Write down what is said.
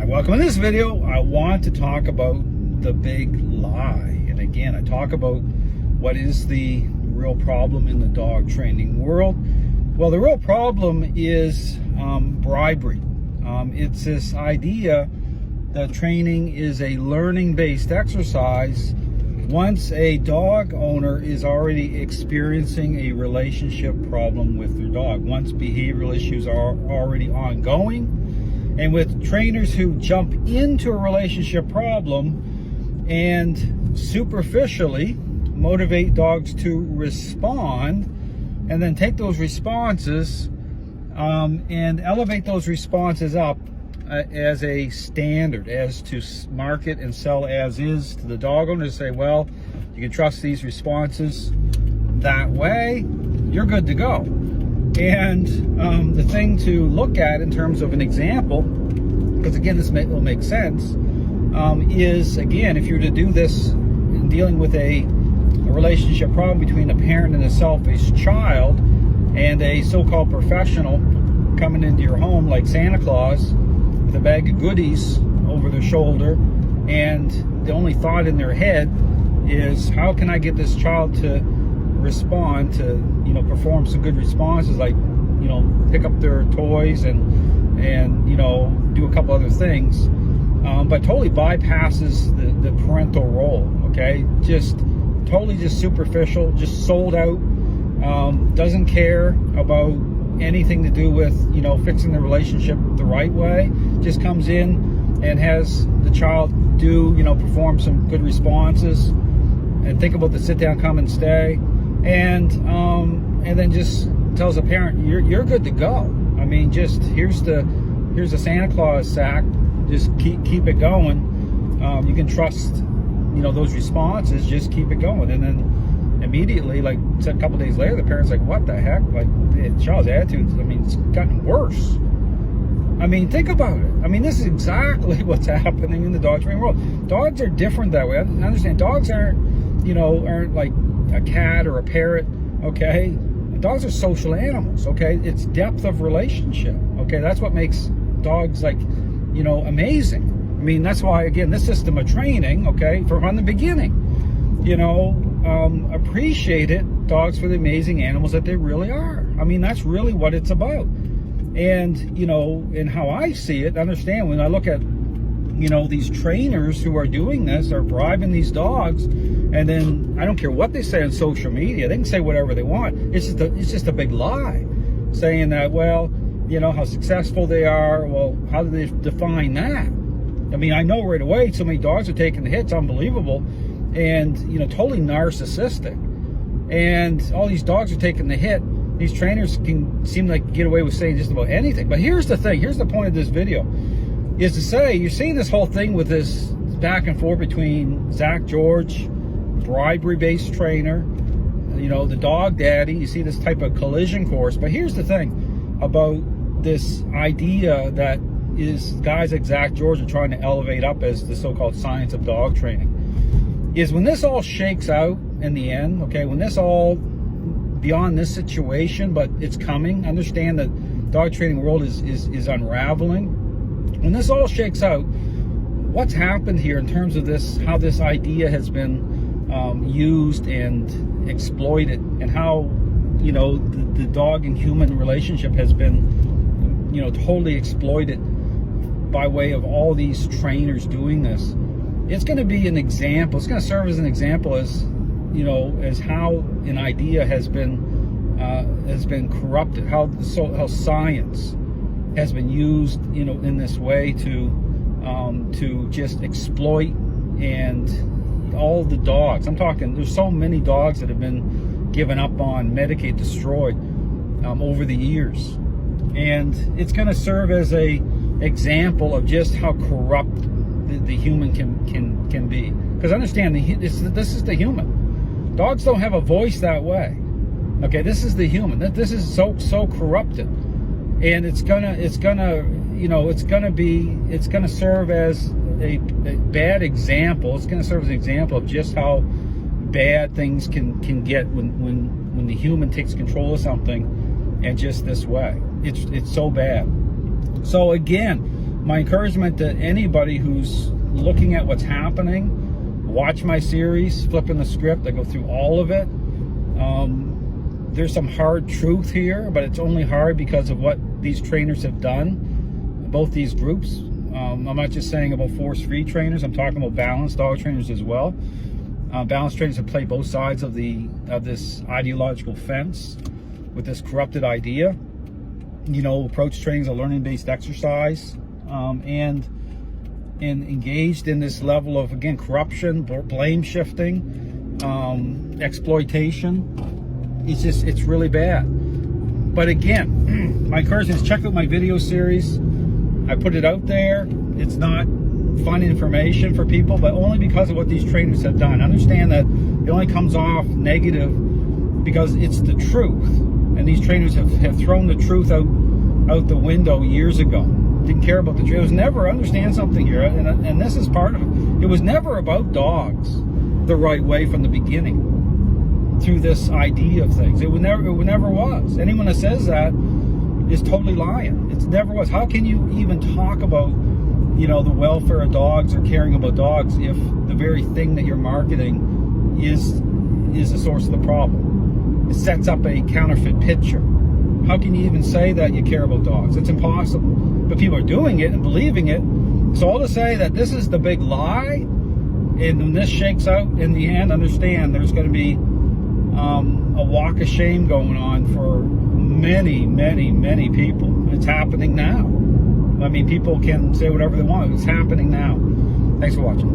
Welcome. In this video, I want to talk about the big lie. And again, I talk about what is the real problem in the dog training world. Well, the real problem is bribery. It's this idea that training is a learning-based exercise once a dog owner is already experiencing a relationship problem with their dog, once behavioral issues are already ongoing. And with trainers who jump into a relationship problem and superficially motivate dogs to respond, and then take those responses and elevate those responses up as a standard, as to market and sell as is to the dog owner, to say, well, you can trust these responses that way, you're good to go. And the thing to look at in terms of an example, because again, this will make sense, is, again, if you're to do this in dealing with a relationship problem between a parent and a selfish child, and a so-called professional coming into your home like Santa Claus with a bag of goodies over their shoulder, and the only thought in their head is, how can I get this child to respond, to perform some good responses, like pick up their toys and do a couple other things, but totally bypasses the parental role. Okay, totally superficial, just sold out, doesn't care about anything to do with fixing the relationship the right way. Just comes in and has the child perform some good responses and think about the sit down, come and stay, and then just tells a parent, you're good to go. I mean, just here's the Santa Claus sack, just keep it going. You can trust those responses, just keep it going. And then immediately, like I said, a couple days later, the parent's like, what the heck? Like, the child's attitude, it's gotten worse. I mean, think about it. I mean, this is exactly what's happening in the dog training world. Dogs are different that way. I understand dogs aren't like a cat or a parrot, okay? Dogs are social animals, okay? It's depth of relationship, okay? That's what makes dogs, amazing. I mean, that's why, again, this system of training, okay, from the beginning, appreciated dogs for the amazing animals that they really are. I mean, that's really what it's about. And, and how I see it, understand, when I look at, these trainers who are doing this, are bribing these dogs, and then I don't care what they say on social media, they can say whatever they want. It's just a big lie, saying that, well, how successful they are. Well, how do they define that? I mean, I know right away so many dogs are taking the hits, unbelievable, and totally narcissistic. And all these dogs are taking the hit. These trainers can seem like get away with saying just about anything. But here's the thing, here's the point of this video, is to say, you're seeing this whole thing with this back and forth between Zach George, bribery-based trainer, the dog daddy. You see this type of collision course. But here's the thing about this idea that is guys like Zach George are trying to elevate up as the so-called science of dog training, is when this all shakes out in the end, okay, when this all beyond this situation, but it's coming, understand that dog training world is unraveling. When this all shakes out, what's happened here in terms of this, how this idea has been used and exploited, and how the dog and human relationship has been totally exploited by way of all these trainers doing this. It's going to be an example, it's going to serve as an example as as how an idea has been corrupted, how science has been used in this way to just exploit. And all the dogs, I'm talking, there's so many dogs that have been given up on, medicate, destroyed over the years. And it's going to serve as a example of just how corrupt the human can be. Because understand, this is the human. Dogs don't have a voice that way. Okay, this is the human. This is so corrupted, and it's gonna serve as a bad example. It's gonna serve as an example of just how bad things can get when the human takes control of something, and just this way. It's so bad. So again, my encouragement to anybody who's looking at what's happening, watch my series, Flipping the Script. I go through all of it. There's some hard truth here, but it's only hard because of what these trainers have done, both these groups. I'm not just saying about force-free trainers, I'm talking about balanced dog trainers as well. Balanced trainers have played both sides of this ideological fence with this corrupted idea. You know, approach training is a learning-based exercise, and engaged in this level of, again, corruption, blame shifting, exploitation. It's really bad. But again, my encouragement is check out my video series. I put it out there. It's not fun information for people, but only because of what these trainers have done. Understand that it only comes off negative because it's the truth. And these trainers have thrown the truth out the window years ago. Didn't care about the truth. It was never, understand something here, and this is part of it. It was never about dogs the right way from the beginning. Through this idea of things, it never was. Anyone that says that is totally lying. It never was. How can you even talk about, you know, the welfare of dogs or caring about dogs if the very thing that you're marketing is the source of the problem? It sets up a counterfeit picture. How can you even say that you care about dogs? It's impossible. But people are doing it and believing it. So all to say that this is the big lie, and when this shakes out in the end, understand there's going to be a walk of shame going on for many, many, many people. It's happening now. I mean, people can say whatever they want. It's happening now. Thanks for watching.